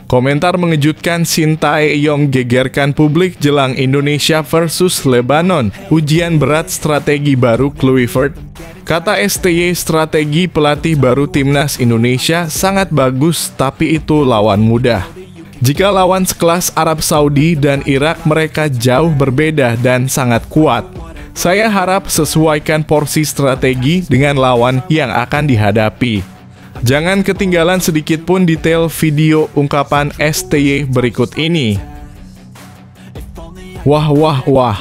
Komentar mengejutkan Shin Tae-yong gegerkan publik jelang Indonesia versus Lebanon. Ujian berat strategi baru Kluivert. Kata STY, strategi pelatih baru timnas Indonesia sangat bagus, tapi itu lawan mudah. Jika lawan sekelas Arab Saudi dan Irak, mereka jauh berbeda dan sangat kuat. Saya harap sesuaikan porsi strategi dengan lawan yang akan dihadapi. Jangan ketinggalan sedikit pun detail video ungkapan STY berikut ini. Wah wah wah.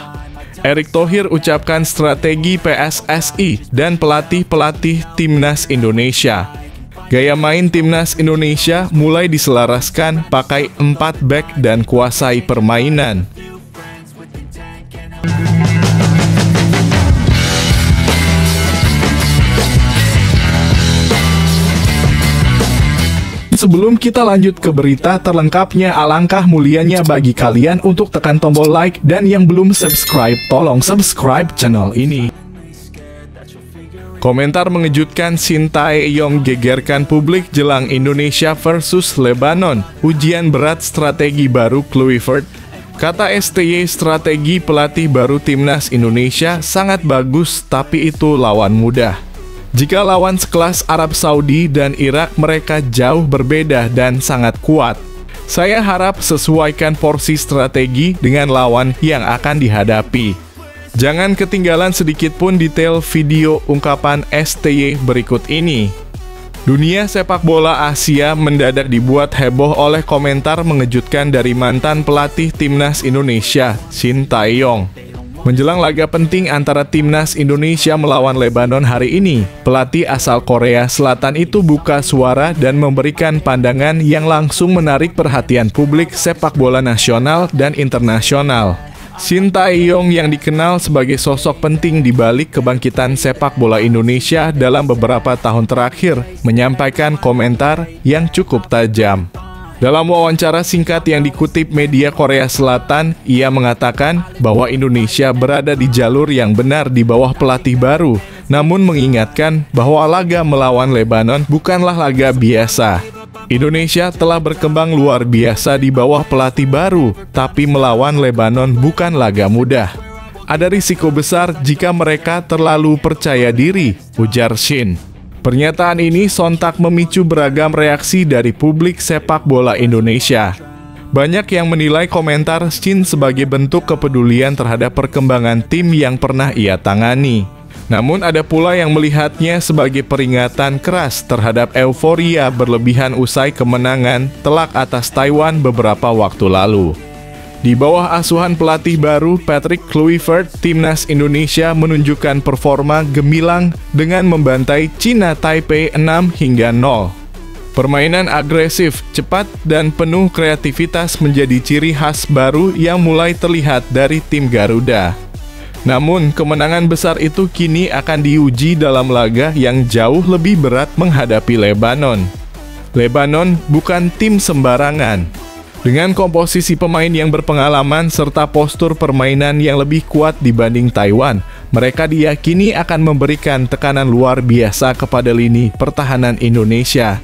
Erick Thohir ucapkan strategi PSSI dan pelatih-pelatih timnas Indonesia. Gaya main timnas Indonesia mulai diselaraskan pakai 4 back dan kuasai permainan. Sebelum kita lanjut ke berita terlengkapnya, alangkah mulianya bagi kalian untuk tekan tombol like, dan yang belum subscribe, tolong subscribe channel ini. Komentar mengejutkan Shin Tae-yong gegerkan publik jelang Indonesia versus Lebanon. Ujian berat strategi baru Kluivert. Kata STY, strategi pelatih baru timnas Indonesia sangat bagus, tapi itu lawan mudah. Jika lawan sekelas Arab Saudi dan Irak, mereka jauh berbeda dan sangat kuat. Saya harap sesuaikan porsi strategi dengan lawan yang akan dihadapi. Jangan ketinggalan sedikit pun detail video ungkapan STY berikut ini. Dunia sepak bola Asia mendadak dibuat heboh oleh komentar mengejutkan dari mantan pelatih timnas Indonesia, Shin Tae-yong. Menjelang laga penting antara timnas Indonesia melawan Lebanon hari ini, pelatih asal Korea Selatan itu buka suara dan memberikan pandangan yang langsung menarik perhatian publik sepak bola nasional dan internasional. Shin Tae-yong yang dikenal sebagai sosok penting di balik kebangkitan sepak bola Indonesia dalam beberapa tahun terakhir, menyampaikan komentar yang cukup tajam. Dalam wawancara singkat yang dikutip media Korea Selatan, ia mengatakan bahwa Indonesia berada di jalur yang benar di bawah pelatih baru, namun mengingatkan bahwa laga melawan Lebanon bukanlah laga biasa. Indonesia telah berkembang luar biasa di bawah pelatih baru, tapi melawan Lebanon bukan laga mudah. Ada risiko besar jika mereka terlalu percaya diri, ujar Shin. Pernyataan ini sontak memicu beragam reaksi dari publik sepak bola Indonesia. Banyak yang menilai komentar Shin sebagai bentuk kepedulian terhadap perkembangan tim yang pernah ia tangani. Namun ada pula yang melihatnya sebagai peringatan keras terhadap euforia berlebihan usai kemenangan telak atas Taiwan beberapa waktu lalu. Di bawah asuhan pelatih baru Patrick Kluivert, timnas Indonesia menunjukkan performa gemilang dengan membantai Cina Taipei 6-0. Permainan agresif, cepat, dan penuh kreativitas menjadi ciri khas baru yang mulai terlihat dari tim Garuda. Namun, kemenangan besar itu kini akan diuji dalam laga yang jauh lebih berat menghadapi Lebanon. Lebanon bukan tim sembarangan. Dengan komposisi pemain yang berpengalaman serta postur permainan yang lebih kuat dibanding Taiwan, mereka diyakini akan memberikan tekanan luar biasa kepada lini pertahanan Indonesia.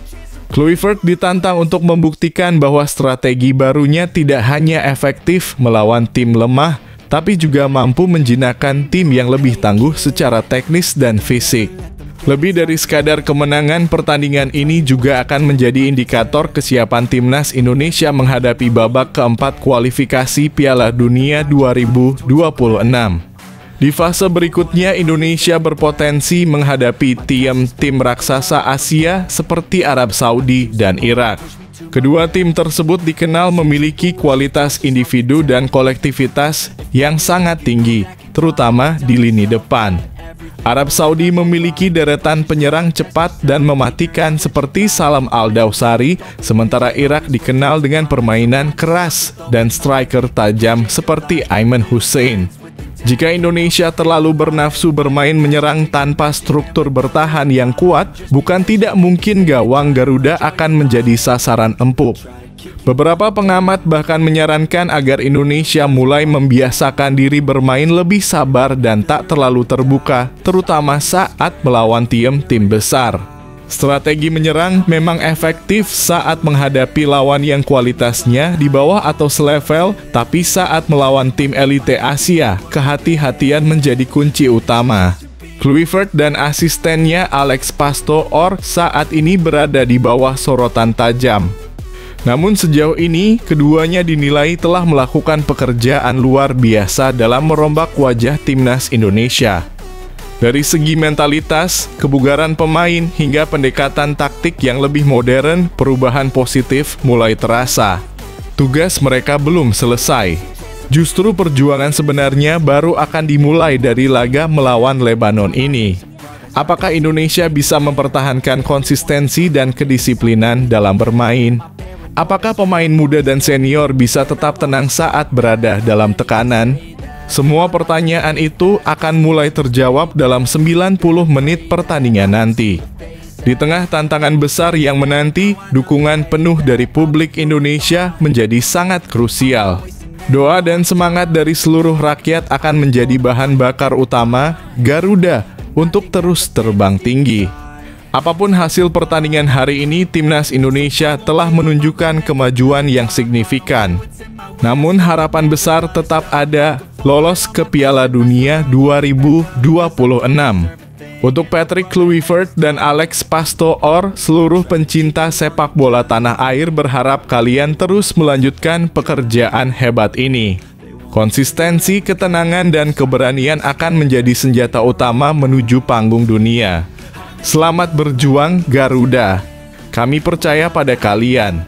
Kluivert ditantang untuk membuktikan bahwa strategi barunya tidak hanya efektif melawan tim lemah, tapi juga mampu menjinakkan tim yang lebih tangguh secara teknis dan fisik. Lebih dari sekadar kemenangan, pertandingan ini juga akan menjadi indikator kesiapan timnas Indonesia menghadapi babak keempat kualifikasi Piala Dunia 2026. Di fase berikutnya, Indonesia berpotensi menghadapi tim raksasa Asia seperti Arab Saudi dan Irak. Kedua tim tersebut dikenal memiliki kualitas individu dan kolektivitas yang sangat tinggi, terutama di lini depan. Arab Saudi memiliki deretan penyerang cepat dan mematikan seperti Salam Al-Dawsari, sementara Irak dikenal dengan permainan keras dan striker tajam seperti Aiman Hussein. Jika Indonesia terlalu bernafsu bermain menyerang tanpa struktur bertahan yang kuat, bukan tidak mungkin gawang Garuda akan menjadi sasaran empuk. Beberapa pengamat bahkan menyarankan agar Indonesia mulai membiasakan diri bermain lebih sabar dan tak terlalu terbuka, terutama saat melawan tim besar. Strategi menyerang memang efektif saat menghadapi lawan yang kualitasnya di bawah atau selevel, tapi saat melawan tim elite Asia, kehati-hatian menjadi kunci utama. Kluivert dan asistennya Alex Pastoor saat ini berada di bawah sorotan tajam. Namun sejauh ini, keduanya dinilai telah melakukan pekerjaan luar biasa dalam merombak wajah timnas Indonesia. Dari segi mentalitas, kebugaran pemain, hingga pendekatan taktik yang lebih modern, perubahan positif mulai terasa. Tugas mereka belum selesai. Justru perjuangan sebenarnya baru akan dimulai dari laga melawan Lebanon ini. Apakah Indonesia bisa mempertahankan konsistensi dan kedisiplinan dalam bermain? Apakah pemain muda dan senior bisa tetap tenang saat berada dalam tekanan? Semua pertanyaan itu akan mulai terjawab dalam 90 menit pertandingan nanti. Di tengah tantangan besar yang menanti, dukungan penuh dari publik Indonesia menjadi sangat krusial. Doa dan semangat dari seluruh rakyat akan menjadi bahan bakar utama Garuda untuk terus terbang tinggi. Apapun hasil pertandingan hari ini, timnas Indonesia telah menunjukkan kemajuan yang signifikan. Namun harapan besar tetap ada, lolos ke Piala Dunia 2026. Untuk Patrick Kluivert dan Alex Pastoor, seluruh pencinta sepak bola tanah air berharap kalian terus melanjutkan pekerjaan hebat ini. Konsistensi, ketenangan, dan keberanian akan menjadi senjata utama menuju panggung dunia. Selamat berjuang Garuda. Kami percaya pada kalian.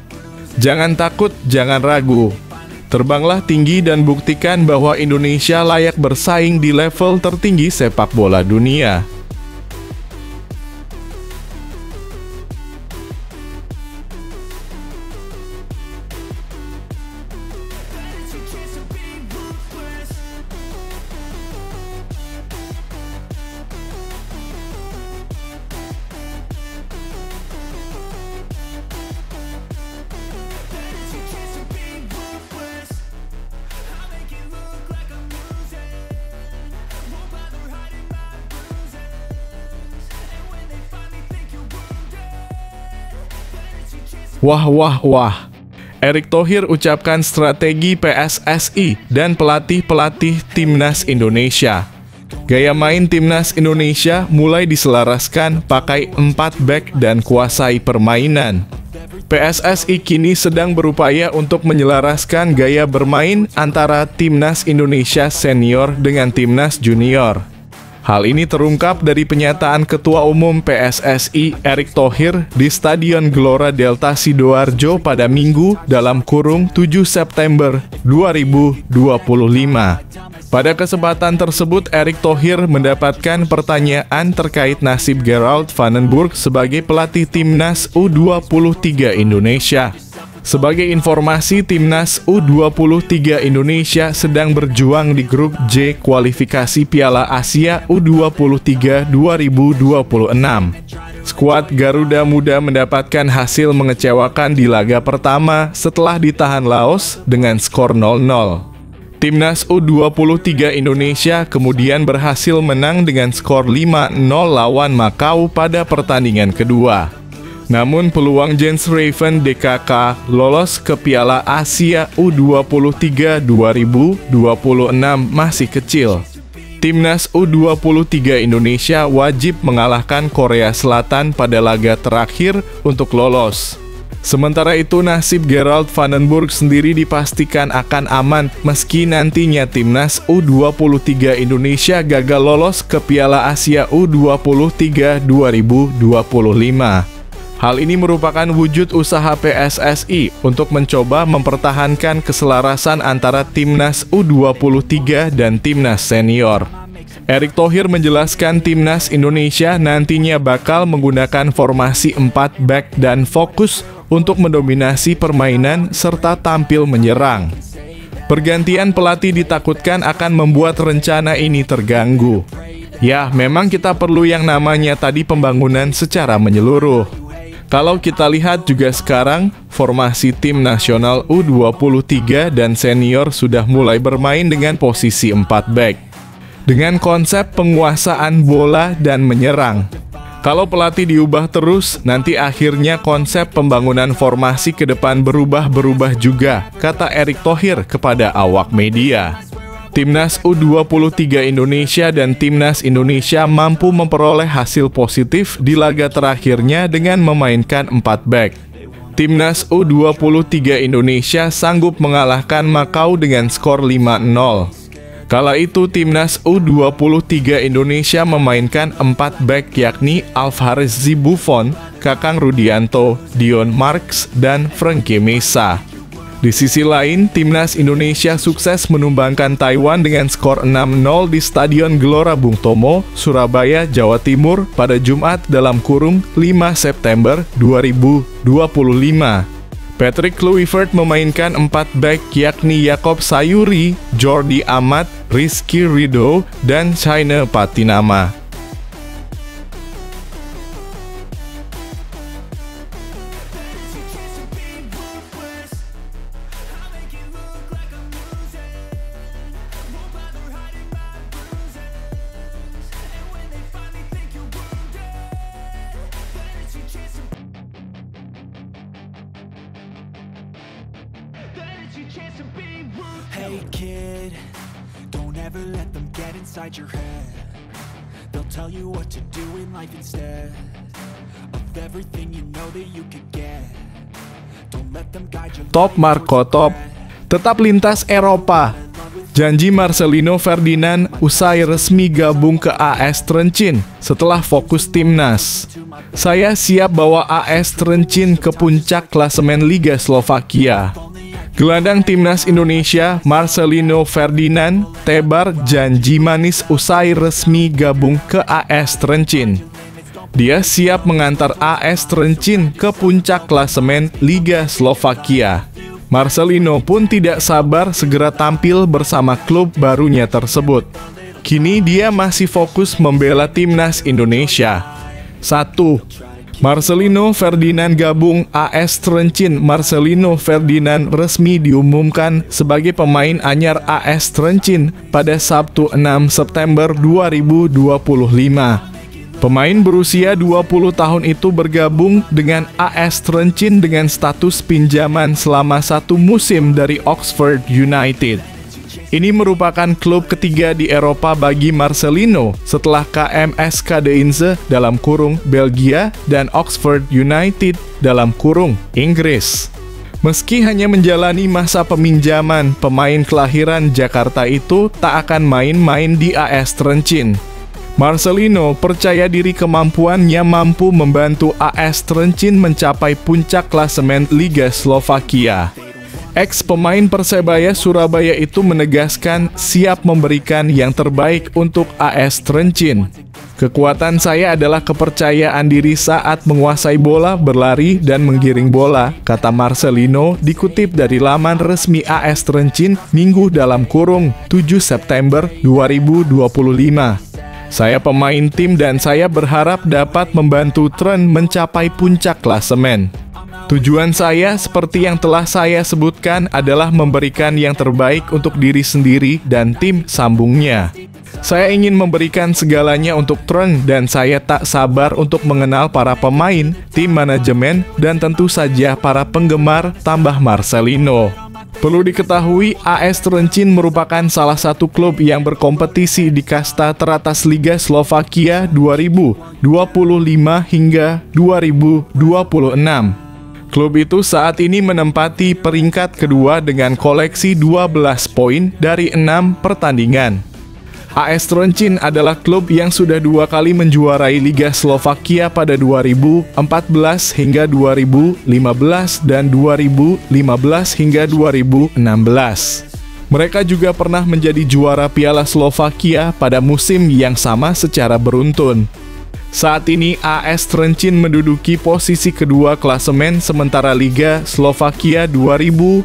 Jangan takut, jangan ragu. Terbanglah tinggi dan buktikan bahwa Indonesia layak bersaing di level tertinggi sepak bola dunia. Wah, wah, wah. Erick Thohir ucapkan strategi PSSI dan pelatih-pelatih timnas Indonesia. Gaya main timnas Indonesia mulai diselaraskan pakai 4 back dan kuasai permainan. PSSI kini sedang berupaya untuk menyelaraskan gaya bermain antara timnas Indonesia senior dengan timnas junior. Hal ini terungkap dari pernyataan Ketua Umum PSSI Erick Thohir di Stadion Gelora Delta Sidoarjo pada Minggu (7 September 2025). Pada kesempatan tersebut, Erick Thohir mendapatkan pertanyaan terkait nasib Gerald van den Burg sebagai pelatih timnas U23 Indonesia. Sebagai informasi, timnas U23 Indonesia sedang berjuang di grup J kualifikasi Piala Asia U23 2026. Skuad Garuda Muda mendapatkan hasil mengecewakan di laga pertama setelah ditahan Laos dengan skor 0-0. Timnas U23 Indonesia kemudian berhasil menang dengan skor 5-0 lawan Makau pada pertandingan kedua. Namun peluang Jens Raven DKK lolos ke Piala Asia U23 2026 masih kecil. Timnas U23 Indonesia wajib mengalahkan Korea Selatan pada laga terakhir untuk lolos. Sementara itu, nasib Gerald van den Burg sendiri dipastikan akan aman meski nantinya timnas U23 Indonesia gagal lolos ke Piala Asia U23 2025. Hal ini merupakan wujud usaha PSSI untuk mencoba mempertahankan keselarasan antara timnas U23 dan timnas senior. Erick Thohir menjelaskan timnas Indonesia nantinya bakal menggunakan formasi 4 back dan fokus untuk mendominasi permainan serta tampil menyerang. Pergantian pelatih ditakutkan akan membuat rencana ini terganggu. Ya, memang kita perlu yang namanya tadi pembangunan secara menyeluruh. Kalau kita lihat juga sekarang, formasi tim nasional U23 dan senior sudah mulai bermain dengan posisi 4 back. Dengan konsep penguasaan bola dan menyerang. Kalau pelatih diubah terus, nanti akhirnya konsep pembangunan formasi ke depan berubah-berubah juga, kata Erick Thohir kepada awak media. Timnas U23 Indonesia dan Timnas Indonesia mampu memperoleh hasil positif di laga terakhirnya dengan memainkan 4 back. Timnas U23 Indonesia sanggup mengalahkan Makau dengan skor 5-0. Kala itu Timnas U23 Indonesia memainkan 4 back yakni Alvarez Buffon, Kakang Rudianto, Dion Marks, dan Frankie Mesa. Di sisi lain, Timnas Indonesia sukses menumbangkan Taiwan dengan skor 6-0 di Stadion Gelora Bung Tomo, Surabaya, Jawa Timur pada Jumat dalam kurung 5 September 2025. Patrick Kluivert memainkan 4 back yakni Yakob Sayuri, Jordi Amat, Rizky Ridho, dan China Patinama. Hey kid, don't ever let them get inside your head. They'll tell you what to do in life instead of everything you know that you could get. Don't let them guide your Top Marco Top tetap lintas Eropa. Janji Marcelino Ferdinand usai resmi gabung ke AS Trencin setelah fokus timnas. Saya siap bawa AS Trencin ke puncak klasemen Liga Slovakia. Gelandang timnas Indonesia Marcelino Ferdinand tebar janji manis usai resmi gabung ke AS Trencin. Dia siap mengantar AS Trencin ke puncak klasemen Liga Slovakia. Marcelino pun tidak sabar segera tampil bersama klub barunya tersebut. Kini dia masih fokus membela timnas Indonesia. 1. Marcelino Ferdinand gabung AS Trencin. Marcelino Ferdinand resmi diumumkan sebagai pemain anyar AS Trencin pada Sabtu 6 September 2025. Pemain berusia 20 tahun itu bergabung dengan AS Trencin dengan status pinjaman selama 1 musim dari Oxford United. Ini merupakan klub ketiga di Eropa bagi Marcelino setelah KMS Kadeinze dalam kurung Belgia dan Oxford United dalam kurung Inggris. Meski hanya menjalani masa peminjaman, pemain kelahiran Jakarta itu tak akan main-main di AS Trencin. Marcelino percaya diri kemampuannya mampu membantu AS Trencin mencapai puncak klasemen Liga Slovakia. Ex-pemain Persebaya Surabaya itu menegaskan siap memberikan yang terbaik untuk AS Trencin. Kekuatan saya adalah kepercayaan diri saat menguasai bola, berlari, dan menggiring bola, kata Marcelino dikutip dari laman resmi AS Trencin Minggu dalam kurung 7 September 2025. Saya pemain tim dan saya berharap dapat membantu Tren mencapai puncak klasemen. Tujuan saya seperti yang telah saya sebutkan adalah memberikan yang terbaik untuk diri sendiri dan tim, sambungnya. Saya ingin memberikan segalanya untuk Tren dan saya tak sabar untuk mengenal para pemain, tim manajemen, dan tentu saja para penggemar, tambah Marcelino. Perlu diketahui, AS Trencin merupakan salah satu klub yang berkompetisi di kasta teratas Liga Slovakia 2025 hingga 2026. Klub itu saat ini menempati peringkat kedua dengan koleksi 12 poin dari 6 pertandingan. AS Trencin adalah klub yang sudah 2 kali menjuarai Liga Slovakia pada 2014 hingga 2015 dan 2015 hingga 2016. Mereka juga pernah menjadi juara Piala Slovakia pada musim yang sama secara beruntun. Saat ini AS Trencin menduduki posisi kedua klasemen sementara Liga Slovakia 2025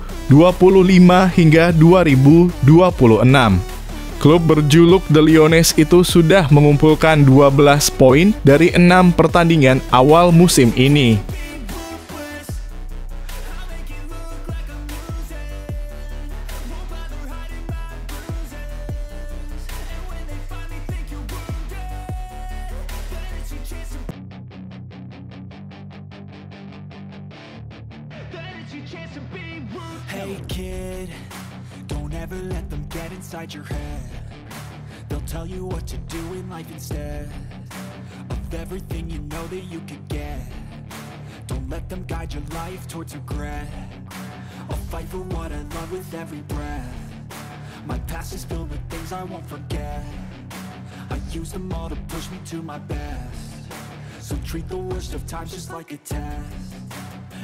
hingga 2026. Klub berjuluk The Lions itu sudah mengumpulkan 12 poin dari 6 pertandingan awal musim ini. Hey kid, don't ever let them get inside your head. They'll tell you what to do in life instead of everything you know that you could get. Don't let them guide your life towards regret. I'll fight for what I love with every breath. My past is filled with things I won't forget. I use them all to push me to my best. So treat the worst of times just like a test.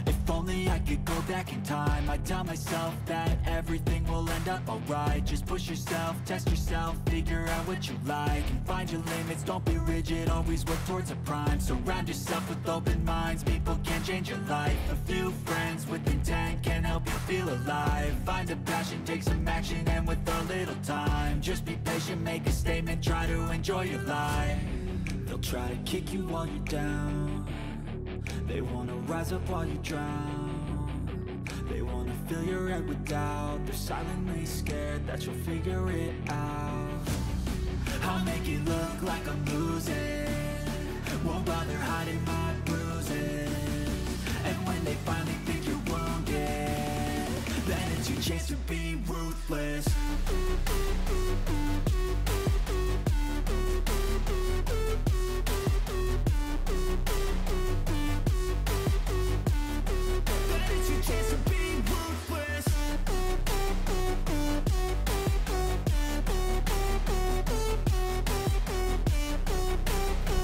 If only I could go back in time, I'd tell myself that everything will end up alright. Just push yourself, test yourself, figure out what you like, and find your limits, don't be rigid, always work towards a prime. Surround yourself with open minds, people can change your life. A few friends with intent can help you feel alive. Find a passion, take some action, and with a little time, just be patient, make a statement, try to enjoy your life. They'll try to kick you while you're down. They wanna rise up while you drown. They wanna fill your head with doubt. They're silently scared that you'll figure it out. I'll make it look like I'm losing, won't bother hiding my bruises. And when they finally think you're wounded, then it's your chance to be ruthless.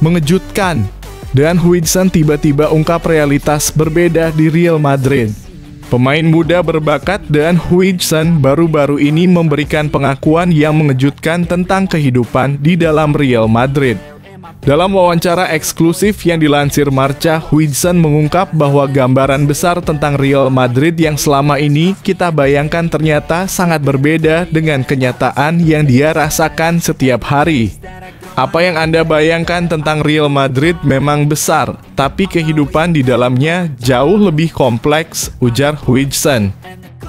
Mengejutkan, Dean Huijsen tiba-tiba ungkap realitas berbeda di Real Madrid. Pemain muda berbakat Dean Huijsen baru-baru ini memberikan pengakuan yang mengejutkan tentang kehidupan di dalam Real Madrid. Dalam wawancara eksklusif yang dilansir Marca, Huijsen mengungkap bahwa gambaran besar tentang Real Madrid yang selama ini kita bayangkan ternyata sangat berbeda dengan kenyataan yang dia rasakan setiap hari. Apa yang Anda bayangkan tentang Real Madrid memang besar, tapi kehidupan di dalamnya jauh lebih kompleks, ujar Huijsen.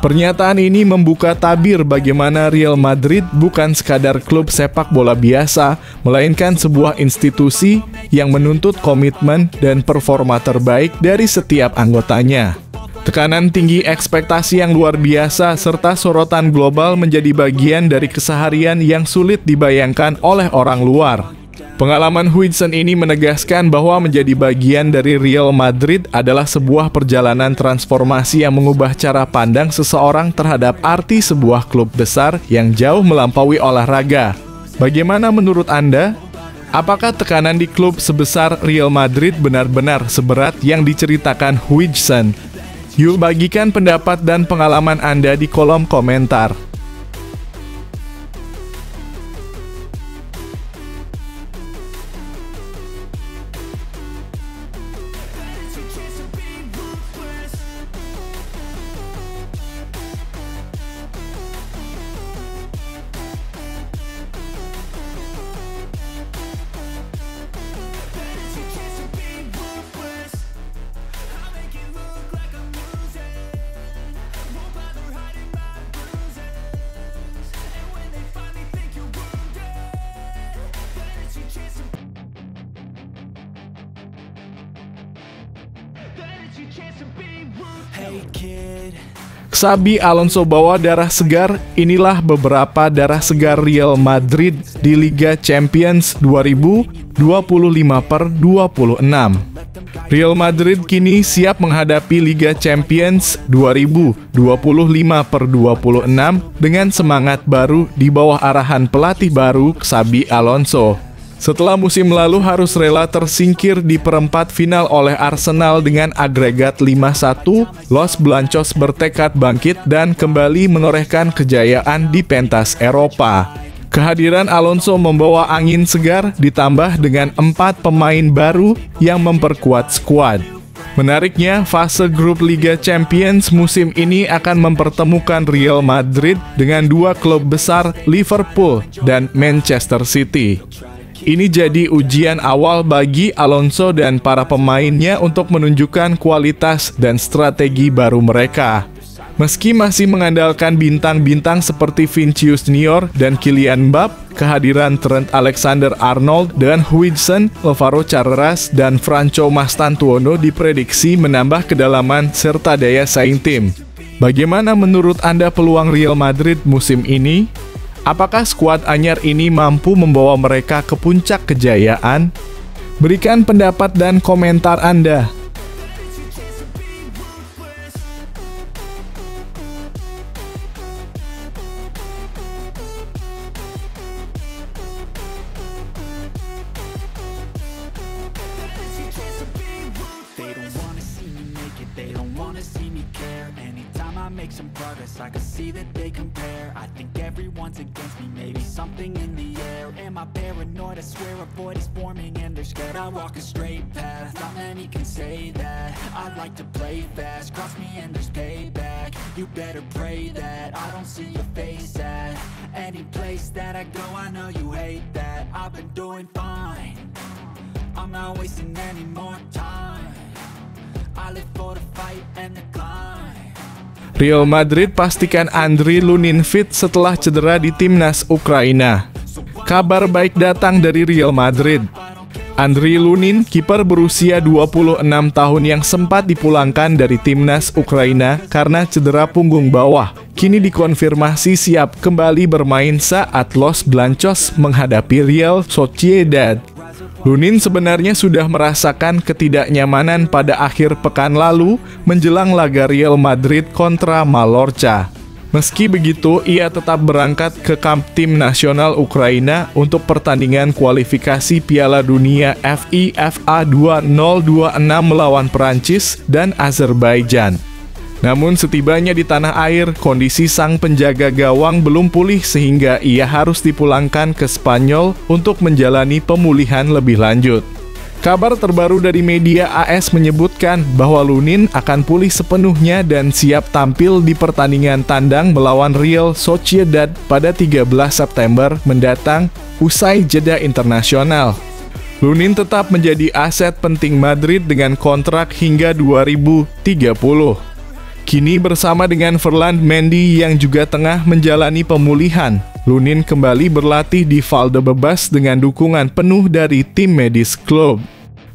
Pernyataan ini membuka tabir bagaimana Real Madrid bukan sekadar klub sepak bola biasa, melainkan sebuah institusi yang menuntut komitmen dan performa terbaik dari setiap anggotanya. Tekanan tinggi, ekspektasi yang luar biasa, serta sorotan global menjadi bagian dari keseharian yang sulit dibayangkan oleh orang luar. Pengalaman Huijsen ini menegaskan bahwa menjadi bagian dari Real Madrid adalah sebuah perjalanan transformasi yang mengubah cara pandang seseorang terhadap arti sebuah klub besar yang jauh melampaui olahraga. Bagaimana menurut Anda? Apakah tekanan di klub sebesar Real Madrid benar-benar seberat yang diceritakan Huijsen? Yuk bagikan pendapat dan pengalaman Anda di kolom komentar. Xabi Alonso bawa darah segar. Inilah beberapa darah segar Real Madrid di Liga Champions 2025/26. Real Madrid kini siap menghadapi Liga Champions 2025/26 dengan semangat baru di bawah arahan pelatih baru Xabi Alonso. Setelah musim lalu harus rela tersingkir di perempat final oleh Arsenal dengan agregat 5-1, Los Blancos bertekad bangkit dan kembali menorehkan kejayaan di pentas Eropa. Kehadiran Alonso membawa angin segar ditambah dengan 4 pemain baru yang memperkuat skuad. Menariknya, fase grup Liga Champions musim ini akan mempertemukan Real Madrid dengan dua klub besar Liverpool dan Manchester City. Ini jadi ujian awal bagi Alonso dan para pemainnya untuk menunjukkan kualitas dan strategi baru mereka. Meski masih mengandalkan bintang-bintang seperti Vinicius Junior dan Kylian Mbappé, kehadiran Trent Alexander-Arnold dan Huijsen, Alvaro Carreras, dan Franco Mastantuono diprediksi menambah kedalaman serta daya saing tim. Bagaimana menurut Anda peluang Real Madrid musim ini? Apakah skuad anyar ini mampu membawa mereka ke puncak kejayaan? Berikan pendapat dan komentar Anda. Make some progress, I can see that they compare. I think everyone's against me, maybe something in the air. Am I paranoid? I swear a void is forming and they're scared. I walk a straight path, not many can say that. I like to play fast, cross me and there's payback. You better pray that I don't see your face at any place that I go. I know you hate that. I've been doing fine, I'm not wasting any more time. I live for the fight and the climb. Real Madrid pastikan Andriy Lunin fit setelah cedera di timnas Ukraina. Kabar baik datang dari Real Madrid. Andriy Lunin, kiper berusia 26 tahun yang sempat dipulangkan dari timnas Ukraina karena cedera punggung bawah, kini dikonfirmasi siap kembali bermain saat Los Blancos menghadapi Real Sociedad. Lunin sebenarnya sudah merasakan ketidaknyamanan pada akhir pekan lalu menjelang laga Real Madrid kontra Mallorca. Meski begitu, ia tetap berangkat ke kamp tim nasional Ukraina untuk pertandingan kualifikasi Piala Dunia FIFA 2026 melawan Perancis dan Azerbaijan. Namun setibanya di tanah air, kondisi sang penjaga gawang belum pulih sehingga ia harus dipulangkan ke Spanyol untuk menjalani pemulihan lebih lanjut. Kabar terbaru dari media AS menyebutkan bahwa Lunin akan pulih sepenuhnya dan siap tampil di pertandingan tandang melawan Real Sociedad pada 13 September mendatang usai jeda internasional. Lunin tetap menjadi aset penting Madrid dengan kontrak hingga 2030. Kini bersama dengan Ferland Mendy yang juga tengah menjalani pemulihan, Lunin kembali berlatih di Valdebebas dengan dukungan penuh dari tim medis klub.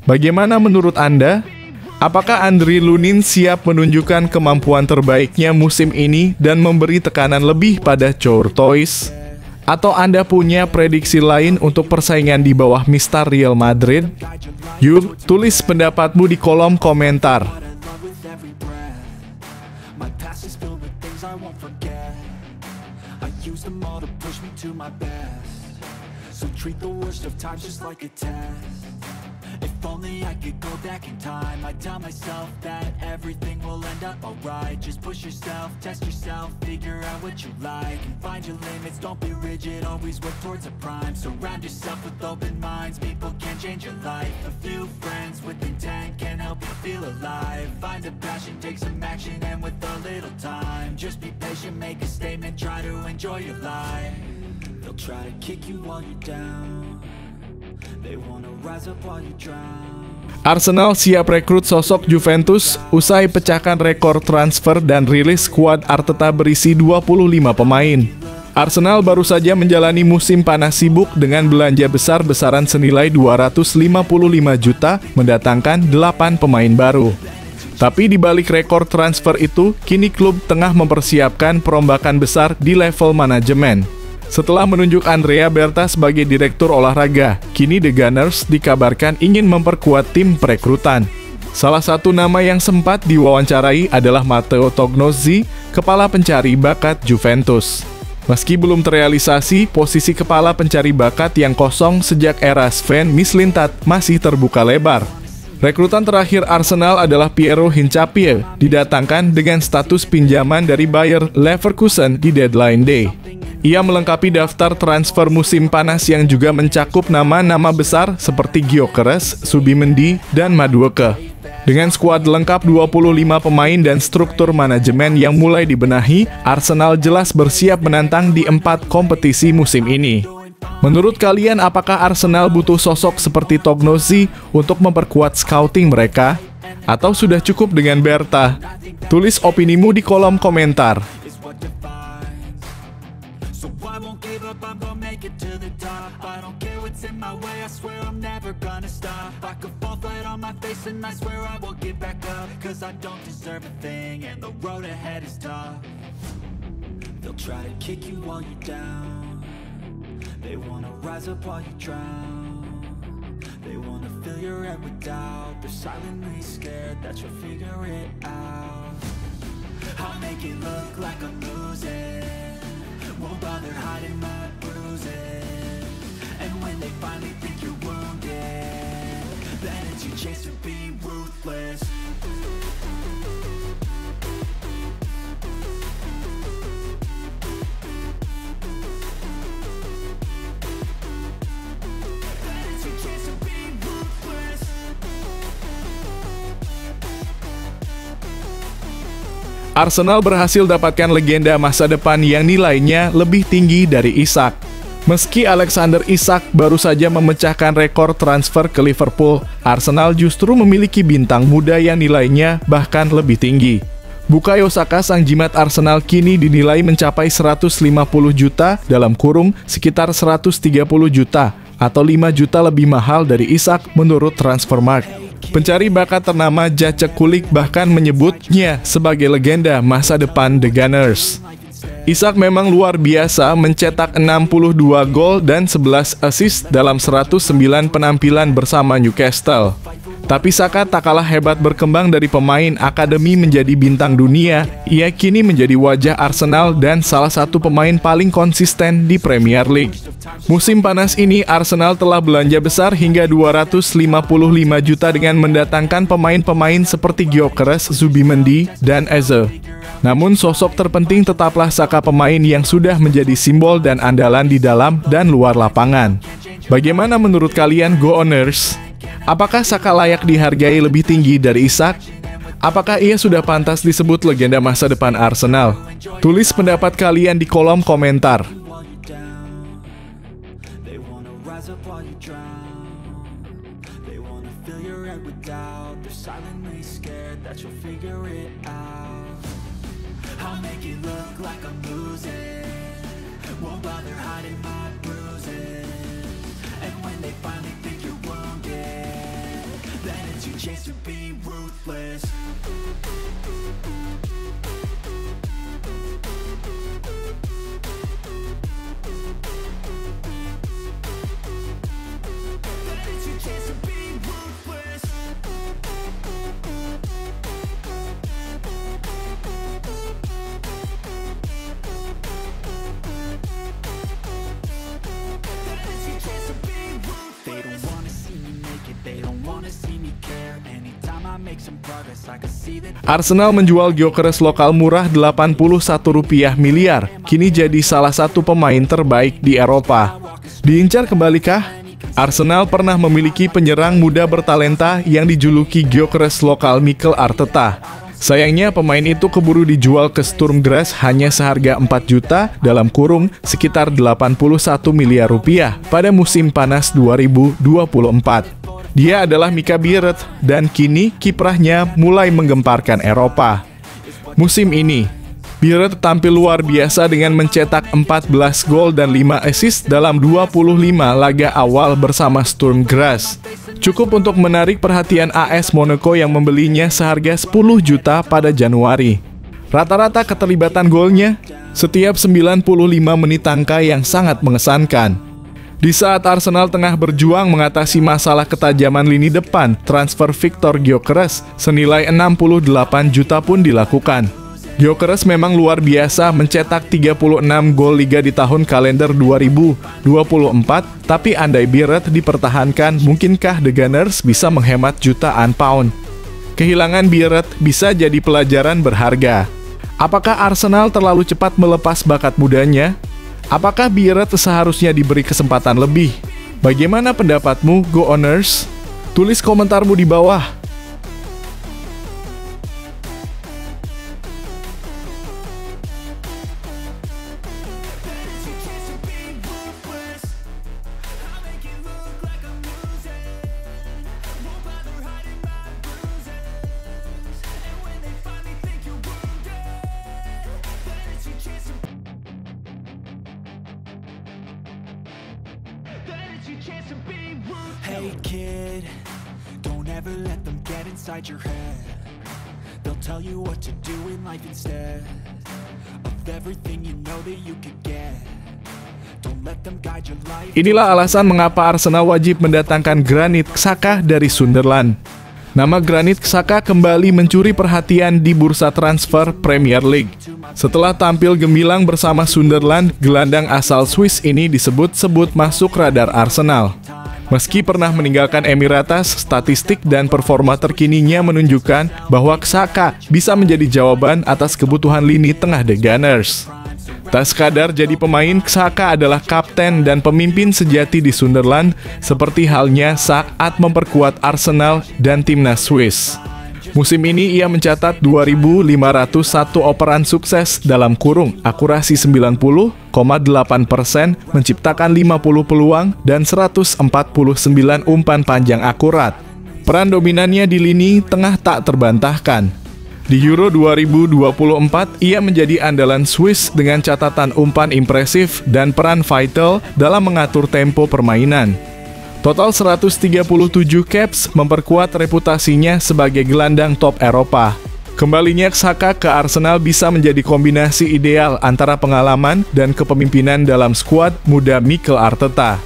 Bagaimana menurut Anda? Apakah Andriy Lunin siap menunjukkan kemampuan terbaiknya musim ini dan memberi tekanan lebih pada Courtois? Atau Anda punya prediksi lain untuk persaingan di bawah Mister Real Madrid? Yuk, tulis pendapatmu di kolom komentar. I won't forget. I used them all to push me to my best. So treat the worst of times just like a test. If only I could go back in time, I'd tell myself that everything will end up alright. Just push yourself, test yourself, figure out what you like, and find your limits, don't be rigid, always work towards a prime. Surround yourself with open minds, people can change your life. A few friends with intent can help you feel alive. Find a passion, take some action, and with a little time, just be patient, make a statement, try to enjoy your life. They'll try to kick you while you're down. They wanna rise up while you drown. Arsenal siap rekrut sosok Juventus usai pecahkan rekor transfer dan rilis skuad Arteta berisi 25 pemain. Arsenal baru saja menjalani musim panas sibuk dengan belanja besar-besaran senilai 255 juta mendatangkan 8 pemain baru. Tapi di balik rekor transfer itu, kini klub tengah mempersiapkan perombakan besar di level manajemen. Setelah menunjuk Andrea Berta sebagai direktur olahraga, kini The Gunners dikabarkan ingin memperkuat tim perekrutan. Salah satu nama yang sempat diwawancarai adalah Matteo Tognazzi, kepala pencari bakat Juventus. Meski belum terrealisasi, posisi kepala pencari bakat yang kosong sejak era Sven Mislintat masih terbuka lebar. Rekrutan terakhir Arsenal adalah Piero Hincapié, didatangkan dengan status pinjaman dari Bayer Leverkusen di deadline day. Ia melengkapi daftar transfer musim panas yang juga mencakup nama-nama besar seperti Gyökeres, Subimendi, dan Madueke. Dengan skuad lengkap 25 pemain dan struktur manajemen yang mulai dibenahi, Arsenal jelas bersiap menantang di 4 kompetisi musim ini. Menurut kalian, apakah Arsenal butuh sosok seperti Tognazzi untuk memperkuat scouting mereka? Atau sudah cukup dengan Berta? Tulis opinimu di kolom komentar. I'm gonna make it to the top. I don't care what's in my way, I swear I'm never gonna stop. I could fall flat on my face and I swear I will get back up. Cause I don't deserve a thing and the road ahead is tough. They'll try to kick you while you're down. They wanna rise up while you drown. They wanna fill your head with doubt. They're silently scared that you'll figure it out. I'll make it look like I'm losing. Won't bother hiding my bruises. And when they finally think you're wounded, then it's your chance to be ruthless. Arsenal berhasil dapatkan legenda masa depan yang nilainya lebih tinggi dari Isak. Meski Alexander Isak baru saja memecahkan rekor transfer ke Liverpool, Arsenal justru memiliki bintang muda yang nilainya bahkan lebih tinggi. Bukayo Saka, sang jimat Arsenal, kini dinilai mencapai 150 juta dalam kurung sekitar 130 juta atau 5 juta lebih mahal dari Isak menurut Transfermarkt. Pencari bakat ternama Jacek Kulik bahkan menyebutnya sebagai legenda masa depan The Gunners. Isak memang luar biasa, mencetak 62 gol dan 11 assist dalam 109 penampilan bersama Newcastle. Tapi Saka tak kalah hebat, berkembang dari pemain akademi menjadi bintang dunia. Ia kini menjadi wajah Arsenal dan salah satu pemain paling konsisten di Premier League. Musim panas ini Arsenal telah belanja besar hingga 255 juta dengan mendatangkan pemain-pemain seperti Gyökeres, Zubimendi, dan Eze. Namun sosok terpenting tetaplah Saka, pemain yang sudah menjadi simbol dan andalan di dalam dan luar lapangan. Bagaimana menurut kalian, Go Owners? Apakah Saka layak dihargai lebih tinggi dari Isak? Apakah ia sudah pantas disebut legenda masa depan Arsenal? Tulis pendapat kalian di kolom komentar. Chance to be ruthless. They don't wanna see me make it, they don't wanna see me care. Anytime I make some progress, I can see that. Arsenal menjual Gyökeres lokal murah 81 rupiah miliar, kini jadi salah satu pemain terbaik di Eropa. Diincar kembalikah? Arsenal pernah memiliki penyerang muda bertalenta yang dijuluki Gyökeres lokal Mikel Arteta. Sayangnya pemain itu keburu dijual ke Sturm Graz hanya seharga 4 juta dalam kurung sekitar 81 miliar rupiah pada musim panas 2024. Dia adalah Mika Biereth dan kini kiprahnya mulai menggemparkan Eropa. Musim ini, Biereth tampil luar biasa dengan mencetak 14 gol dan 5 assist dalam 25 laga awal bersama Sturm Graz. Cukup untuk menarik perhatian AS Monaco yang membelinya seharga 10 juta pada Januari. Rata-rata keterlibatan golnya setiap 95 menit, angka yang sangat mengesankan. Di saat Arsenal tengah berjuang mengatasi masalah ketajaman lini depan, transfer Viktor Gyökeres senilai 68 juta pun dilakukan. Gyökeres memang luar biasa, mencetak 36 gol Liga di tahun kalender 2024, tapi andai Biereth dipertahankan, mungkinkah The Gunners bisa menghemat jutaan pound? Kehilangan Biereth bisa jadi pelajaran berharga. Apakah Arsenal terlalu cepat melepas bakat mudanya? Apakah Biereth seharusnya diberi kesempatan lebih? Bagaimana pendapatmu, Go Owners? Tulis komentarmu di bawah. Hey kid, don't ever let them get inside your head. They'll tell you what to do in life instead of everything you know that you could get. Don't let them guide your life. Inilah alasan mengapa Arsenal wajib mendatangkan Granit Xhaka dari Sunderland. Nama Granit Xhaka kembali mencuri perhatian di bursa transfer Premier League. Setelah tampil gemilang bersama Sunderland, gelandang asal Swiss ini disebut-sebut masuk radar Arsenal. Meski pernah meninggalkan Emirates, statistik dan performa terkininya menunjukkan bahwa Xhaka bisa menjadi jawaban atas kebutuhan lini tengah The Gunners. Tak sekadar jadi pemain, Xhaka adalah kapten dan pemimpin sejati di Sunderland, seperti halnya saat memperkuat Arsenal dan timnas Swiss. Musim ini ia mencatat 2.501 operan sukses dalam kurung, akurasi 90,8%, menciptakan 50 peluang dan 149 umpan panjang akurat. Peran dominannya di lini tengah tak terbantahkan. Di Euro 2024, ia menjadi andalan Swiss dengan catatan umpan impresif dan peran vital dalam mengatur tempo permainan. Total 137 caps memperkuat reputasinya sebagai gelandang top Eropa. Kembalinya Xhaka ke Arsenal bisa menjadi kombinasi ideal antara pengalaman dan kepemimpinan dalam skuad muda Mikel Arteta.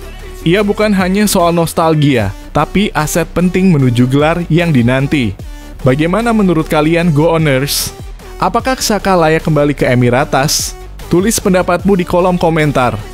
Ia bukan hanya soal nostalgia, tapi aset penting menuju gelar yang dinanti. Bagaimana menurut kalian, Go Owners? Apakah Xhaka layak kembali ke Emirates? Tulis pendapatmu di kolom komentar.